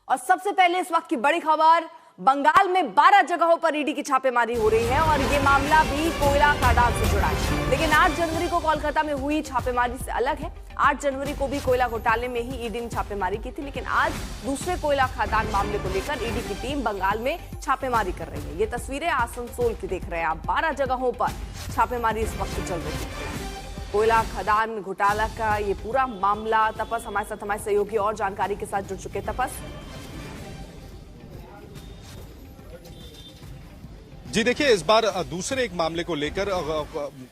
और सबसे पहले इस वक्त की बड़ी खबर, बंगाल में 12 जगहों पर ईडी की छापेमारी हो रही है और ये मामला भी कोयला खदान से जुड़ा है। लेकिन 8 जनवरी को कोलकाता में हुई छापेमारी से अलग है। 8 जनवरी को भी कोयला घोटाले में ही ईडी ने छापेमारी की थी, लेकिन आज दूसरे कोयला खदान मामले को लेकर ईडी की टीम बंगाल में छापेमारी कर रही है। ये तस्वीरें आसनसोल की देख रहे हैं आप। 12 जगहों पर छापेमारी इस वक्त चल रही है। कोयला खदान घोटाला का ये पूरा मामला, तपस हमारे साथ हमारे सहयोगी और जानकारी के साथ जुड़ चुके। तपस जी देखिए, इस बार दूसरे एक मामले को लेकर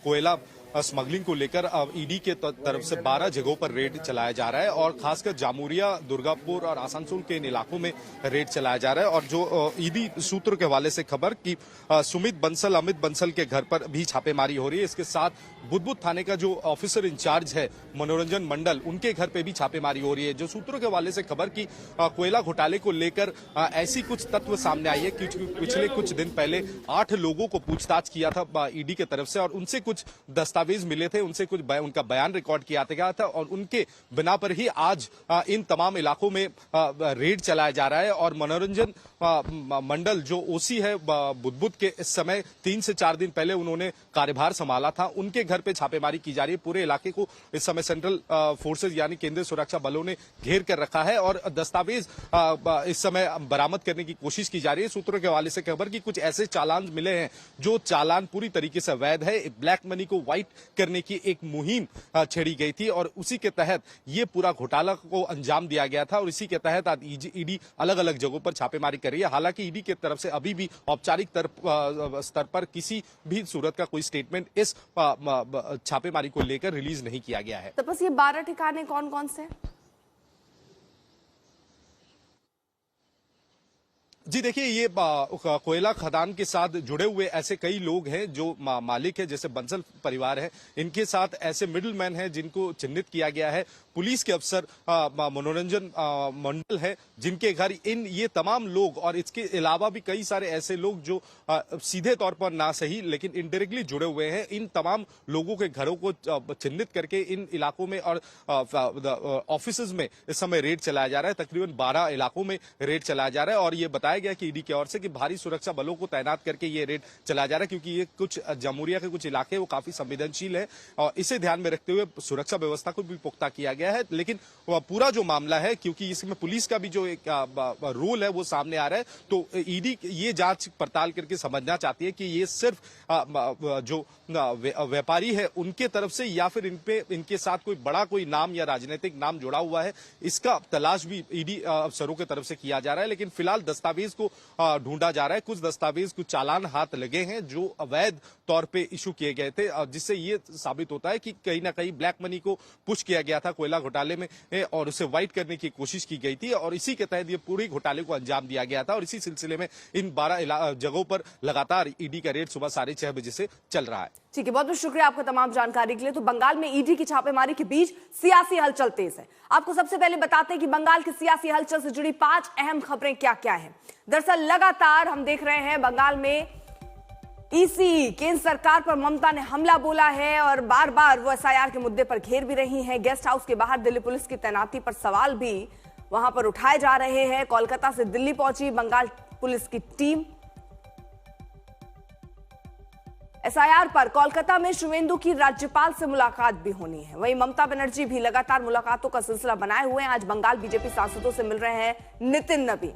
कोयला स्मगलिंग को लेकर ईडी के तरफ से 12 जगहों पर रेड चलाया जा रहा है और खासकर जामुरिया, दुर्गापुर और आसनसोल के इन इलाकों में रेड चलाया जा रहा है। और जो ईडी सूत्र के हवाले से खबर कि सुमित बंसल, अमित बंसल के घर पर भी छापेमारी हो रही है। इसके साथ बुदबुद थाने का जो ऑफिसर इंचार्ज है मनोरंजन मंडल, उनके घर पे भी छापेमारी हो रही है। जो सूत्रों के हवाले से खबर की कोयला घोटाले को लेकर ऐसी कुछ तत्व सामने आई है कि पिछले कुछ दिन पहले 8 लोगों को पूछताछ किया था ईडी की तरफ से और उनसे कुछ दस्तावेज मिले थे, उनसे कुछ उनका बयान रिकॉर्ड किया गया था और उनके बिना पर ही आज इन तमाम इलाकों में रेड चलाया जा रहा है। और मनोरंजन मंडल जो ओसी है बुदबुद के, इस समय 3 से 4 दिन पहले उन्होंने कार्यभार संभाला था, उनके घर पे छापेमारी की जा रही है। पूरे इलाके को इस समय सेंट्रल फोर्सेज यानी केंद्रीय सुरक्षा बलों ने घेर कर रखा है और दस्तावेज इस समय बरामद करने की कोशिश की जा रही है। सूत्रों के हवाले से खबर की कुछ ऐसे चालान मिले हैं जो चालान पूरी तरीके से अवैध है। ब्लैक मनी को व्हाइट करने की एक मुहिम छेड़ी गई थी और उसी के तहत ये पूरा घोटाला को अंजाम दिया गया था और इसी के तहत आज ईडी अलग अलग जगहों पर छापेमारी कर रही है। हालांकि ईडी की तरफ से अभी भी औपचारिक स्तर पर किसी भी सूरत का कोई स्टेटमेंट इस छापेमारी को लेकर रिलीज नहीं किया गया है। तो बस ये 12 ठिकाने कौन कौन से? जी देखिए, ये कोयला खदान के साथ जुड़े हुए ऐसे कई लोग हैं जो मालिक है, जैसे बंसल परिवार है, इनके साथ ऐसे मिडिलमैन हैं जिनको चिन्हित किया गया है। पुलिस के अफसर मनोरंजन मंडल है जिनके घर ये तमाम लोग और इसके अलावा भी कई सारे ऐसे लोग जो सीधे तौर पर ना सही लेकिन इनडायरेक्टली जुड़े हुए हैं। इन तमाम लोगों के घरों को चिन्हित करके इन इलाकों में और ऑफिसेज में इस समय रेड चलाया जा रहा है। तकरीबन 12 इलाकों में रेड चलाया जा रहा है और ये बताया गया कि ईडी की ओर से कि भारी सुरक्षा बलों को तैनात करके ये रेड चलाया जा रहा है, क्योंकि ये कुछ जामुरिया के कुछ इलाके वो काफी संवेदनशील है और इसे ध्यान में रखते हुए सुरक्षा व्यवस्था को भी पुख्ता किया गया है। लेकिन पूरा जो मामला है, क्योंकि इसमें पुलिस का भी जो एक रोल है वो सामने आ रहा है, तो ईडी ये जांच पड़ताल करके समझना चाहती है कि ये सिर्फ जो व्यापारी है उनके तरफ से या फिर इनके साथ कोई नाम या राजनीतिक नाम जुड़ा हुआ है, इसका तलाश भी ईडी अफसरों की तरफ से किया जा रहा है। लेकिन फिलहाल दस्तावेज को ढूंढा जा रहा है। कुछ दस्तावेज, कुछ चालान हाथ लगे हैं जो अवैध तौर पे इशू किए गए थे, जिससे ये साबित होता है कि कहीं ना कहीं ब्लैक मनी को पुश किया गया था कोयला घोटाले में और उसे व्हाइट करने की कोशिश की गई थी और इसी के तहत ये पूरी घोटाले को अंजाम दिया गया था। और इसी सिलसिले में इन 12 जगहों पर लगातार ईडी का रेड सुबह 6:30 बजे से चल रहा है। ठीक है, बहुत बहुत शुक्रिया आपका तमाम जानकारी के लिए। तो बंगाल में ईडी की छापेमारी के बीच सियासी हलचल तेज है। आपको सबसे पहले बताते हैं कि बंगाल की सियासी हलचल से जुड़ी 5 अहम खबरें क्या क्या हैं। दरअसल लगातार हम देख रहे हैं बंगाल में ईसी, केंद्र सरकार पर ममता ने हमला बोला है और बार बार वो एसआईआर के मुद्दे पर घेर भी रही हैं। गेस्ट हाउस के बाहर दिल्ली पुलिस की तैनाती पर सवाल भी वहां पर उठाए जा रहे हैं। कोलकाता से दिल्ली पहुंची बंगाल पुलिस की टीम। एसआईआर पर कोलकाता में शुवेंदु की राज्यपाल से मुलाकात भी होनी है। वहीं ममता बनर्जी भी लगातार मुलाकातों का सिलसिला बनाए हुए हैं। आज बंगाल बीजेपी सांसदों से मिल रहे हैं नितिन नवीन।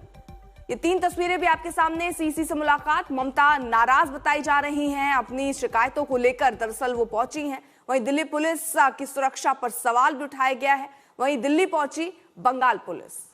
ये 3 तस्वीरें भी आपके सामने। सीसी से मुलाकात, ममता नाराज बताई जा रही हैं अपनी शिकायतों को लेकर, दरअसल वो पहुंची हैं। वहीं दिल्ली पुलिस की सुरक्षा पर सवाल भी उठाया गया है। वहीं दिल्ली पहुंची बंगाल पुलिस।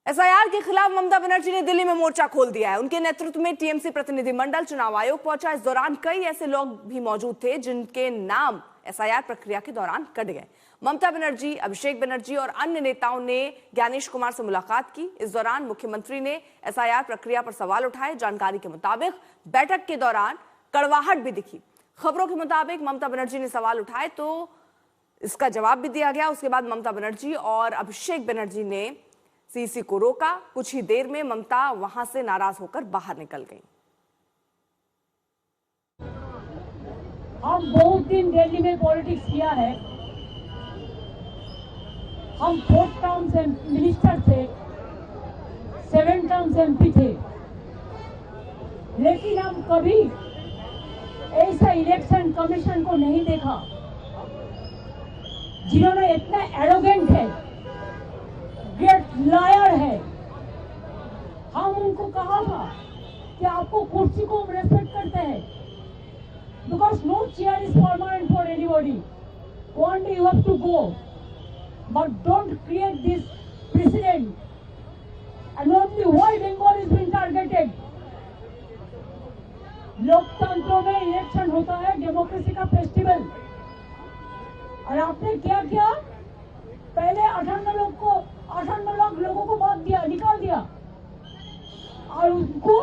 एसआईआर के खिलाफ ममता बनर्जी ने दिल्ली में मोर्चा खोल दिया है। उनके नेतृत्व में टीएमसी प्रतिनिधिमंडल चुनाव आयोग पहुंचा। इस दौरान कई ऐसे लोग भी मौजूद थे जिनके नाम एसआईआर प्रक्रिया के दौरान कट गए। ममता बनर्जी, अभिषेक बनर्जी और अन्य नेताओं ने ज्ञानेश कुमार से मुलाकात की। इस दौरान मुख्यमंत्री ने एसआईआर प्रक्रिया पर सवाल उठाए। जानकारी के मुताबिक बैठक के दौरान कड़वाहट भी दिखी। खबरों के मुताबिक ममता बनर्जी ने सवाल उठाए तो इसका जवाब भी दिया गया। उसके बाद ममता बनर्जी और अभिषेक बनर्जी ने सीसी को रोका। कुछ ही देर में ममता वहां से नाराज होकर बाहर निकल गई। हम बहुत दिन दिल्ली में पॉलिटिक्स किया है। हम 4 टर्म्स मिनिस्टर थे, 7 टर्म्स MP थे, लेकिन हम कभी ऐसा इलेक्शन कमीशन को नहीं देखा जिन्होंने इतना एरोगेंट है, ग्रेट लायर है। हम उनको कहा था कि आपको कुर्सी को हम रेस्पेक्ट करते हैं, because no chair is permanent for anybody, one day you have to go, but don't create this precedent and only why Bengal is being targeted. लोकतंत्र में इलेक्शन होता है डेमोक्रेसी का फेस्टिवल, और आपने क्या किया, पहले 58 लाख लोगों को बात दिया, निकाल दिया, और उनको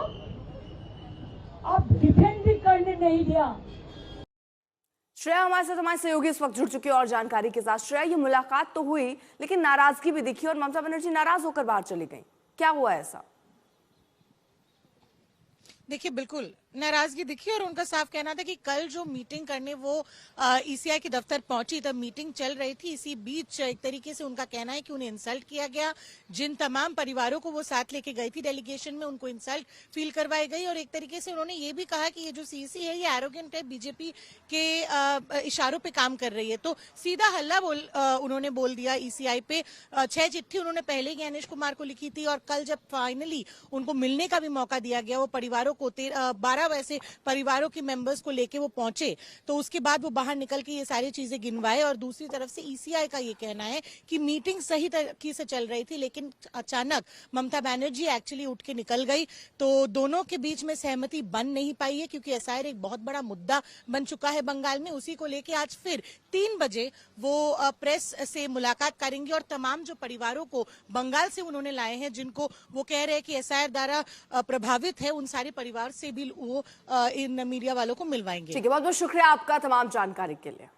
आप डिफेंड भी करने नहीं दिया। श्रेया हमारे साथ हमारे सहयोगी इस वक्त जुड़ चुके हैं और जानकारी के साथ। श्रेया, ये मुलाकात तो हुई लेकिन नाराजगी भी दिखी और ममता बनर्जी नाराज होकर बाहर चली गई, क्या हुआ ऐसा? देखिए, बिल्कुल नाराजगी दिखी और उनका साफ कहना था कि कल जो मीटिंग करने वो ईसीआई के दफ्तर पहुंची, तब मीटिंग चल रही थी। इसी बीच एक तरीके से उनका कहना है कि उन्हें इंसल्ट किया गया। जिन तमाम परिवारों को वो साथ लेके गई थी डेलीगेशन में, उनको इंसल्ट फील करवाई गई, और एक तरीके से उन्होंने ये भी कहा कि ये जो सीसी है ये एरोगेंट है, बीजेपी के इशारों पे काम कर रही है। तो सीधा हल्ला उन्होंने बोल दिया ईसीआई पे। 6 चिट्ठी उन्होंने पहले ही ज्ञानेश कुमार को लिखी थी, और कल जब फाइनली उनको मिलने का भी मौका दिया गया, वो परिवारों को 12 वैसे परिवारों के मेंबर्स को लेके वो पहुंचे, तो उसके बाद वो बाहर निकल के ये सारी चीजें गिनवाए। और दूसरी तरफ से ईसीआई का ये कहना है कि मीटिंग सही तरीके से चल रही थी, लेकिन अचानक ममता बनर्जी एक्चुअली उठ के निकल गई, तो दोनों के बीच में सहमति बन नहीं पाई है, क्योंकि एसआईआर एक बहुत बड़ा मुद्दा बन चुका है बंगाल में। उसी को लेके आज फिर 3 बजे वो प्रेस से मुलाकात करेंगे, और तमाम जो परिवारों को बंगाल से उन्होंने लाए हैं, जिनको वो कह रहे हैं कि एसआईआर द्वारा प्रभावित है, उन सारे परिवार से भी वो इन मीडिया वालों को मिलवाएंगे। ठीक है, बहुत बहुत शुक्रिया आपका तमाम जानकारी के लिए।